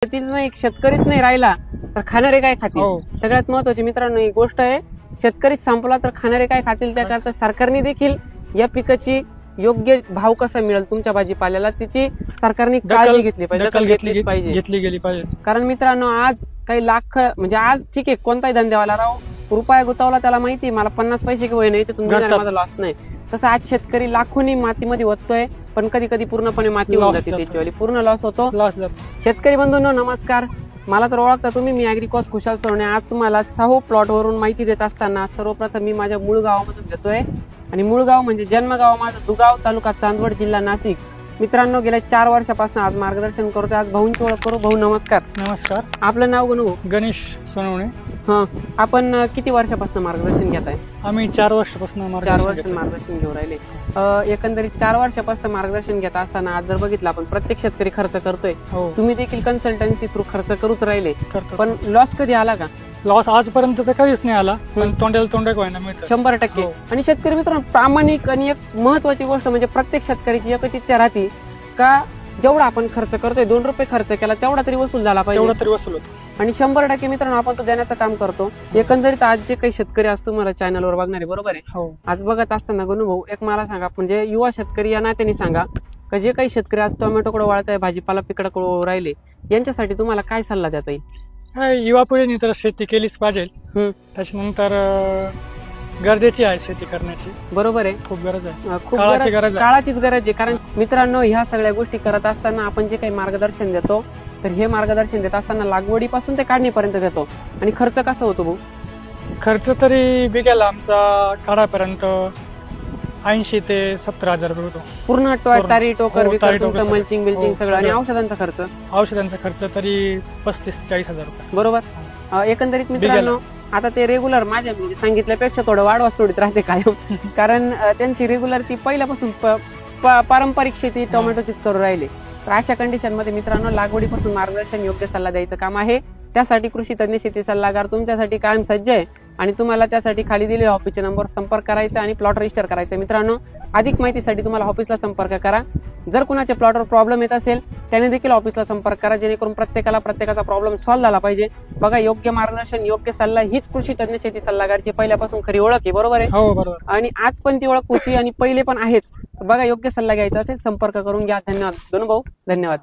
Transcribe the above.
शेतीच नाही, शेतकरीच नाही राहिला तर खाणारे काय खातील? सगळ्यात महत्वाची मित्रांनो ही गोष्ट आहे, शेतकरीच संपला तर खाणारे काय खातील? त्याकरता सरकारने देखील या पिकाची योग्य भाव कसा मिळेल तुमच्या भाजीपाल्याला त्याची सरकारने काळजी घेतली पाहिजे, दखल घेतली गेली पाहिजे. कारण मित्रांनो आज काही लाख म्हणजे आज ठीक आहे कोणताही धंद्यावाला राव रुपया गुतावला त्याला माहिती मला 50 पैसे किंवा नाही माझा लॉस नाही. तसं आज शेतकरी लाखोनी मातीमध्ये ओततोय पण कधी कधी पूर्णपणे माती होऊन जाते, त्याच्यावाली पूर्ण लॉस होतो. शेतकरी बंधूंनो नमस्कार, मला तर ओळखता तुम्ही, मी ऍग्रीकॉस खुशाल सोनवणे. आज तुम्हाला 6 प्लॉट वरून माहिती देत असताना सर्वप्रथम मी माझ्या मूळ गावामधून देतोय आणि मूळ गाव म्हणजे जन्मगाव माझं दुगाव, तालुका चांदवड, जिल्हा नाशिक. मित्रांनो गेल्या 4 वर्षापासून आज मार्गदर्शन करतोय. आज भाऊंची ओळख करू. भाऊ नमस्कार. नमस्कार. आपलं नाव गणू? गणेश सोनवणे. आपण किती वर्षापासून मार्गदर्शन घेताय? आम्ही 4 वर्षापासून मार्गदर्शन घेऊन राहिले. एकंदरीत 4 वर्षापासून मार्गदर्शन घेत असताना आज जर बघितलं आपण प्रत्येक शेतकरी खर्च करतोय, तुम्ही देखील कन्सल्टन्सी थ्रू खर्च करूच राहिले, पण लॉस कधी आला का? लॉस आजपर्यंत तर कधीच नाही आला, पण तोंडाला तोंड व्हायला मिळतं 100%. आणि शेतकरी मित्रांनो प्रामाणिक आणि एक महत्वाची गोष्ट म्हणजे प्रत्येक शेतकऱ्याची एकच इच्छा राहते का जेवढा आपण खर्च करतोय 2 रुपये खर्च केला तेवढा तरी वसूल झाला पाहिजे, तेवढा तरी वसूल होतो. आणि 100% मित्रांनो आपण तो देण्याचं काम करतो. एकंदरीत आज जे काही शेतकरी असतो मला चॅनलवर बघणारे, बरोबर आहे, आज बघत असताना गणू भाऊ एक मला सांगा, म्हणजे युवा शेतकरी या नात्याने सांगा का जे काही शेतकरी आज टोमॅटोकडे वळताय, भाजीपाला पिकाकडे राहिले, यांच्यासाठी तुम्हाला काय सल्ला देता येईल? युवा पिढीने तर शेती केलीच पाहिजे. त्याच्यानंतर गरजेची आहे शेती करण्याची. बरोबर आहे, खूप गरज आहे, काळाचीच गरज आहे. कारण मित्रांनो ह्या सगळ्या गोष्टी करत असताना आपण जे काही मार्गदर्शन देतो तर हे मार्गदर्शन देत असताना लागवडीपासून ते काढणीपर्यंत देतो. आणि खर्च कसा होतो भाऊ? खर्च तरी बिघायला आमचा काढापर्यंत 80 ते 70,000 रुपये होतो. पूर्ण तारी टोकर मल्चिंग बिल्चिंग सगळं. आणि औषधांचा खर्च तरी 35-40,000 रुपये. बरोबर. एकंदरीत मित्रांनो आता ते रेग्युलर माझ्या म्हणजे सांगितल्यापेक्षा थोडं वाढवा सोडित राहते कायम, कारण त्यांची रेग्युलर ती पहिल्यापासून पारंपरिक शेती टोमॅटोचीच करू राहिले. तर अशा कंडिशन मध्ये मित्रांनो लागवडीपासून मार्गदर्शन योग्य सल्ला द्यायचं काम आहे. त्यासाठी कृषी तज्ञ शेती सल्लागार तुमच्यासाठी कायम सज्ज आहे आणि तुम्हाला त्यासाठी खाली दिलेल्या ऑफिसच्या नंबर संपर्क करायचा आणि प्लॉट रजिस्टर करायचा. मित्रांनो अधिक माहितीसाठी तुम्हाला ऑफिसला संपर्क करा. जर कुणाच्या प्लॉटवर प्रॉब्लेम येत असेल त्याने देखील ऑफिसला संपर्क करा, जेणेकरून प्रत्येकाचा प्रॉब्लेम सॉल्व्ह झाला पाहिजे. बघा योग्य मार्गदर्शन योग्य सल्ला हीच कृषी तज्ञ शेती सल्लागारची पहिल्यापासून खरी ओळख आहे, बरोबर आहे? हो बरोबर. आणि आज पण ती ओळख होती आणि पहिले पण आहेच. बघा योग्य सल्ला घ्यायचा असेल संपर्क करून घ्या. धन्यवाद दोन भाऊ, धन्यवाद.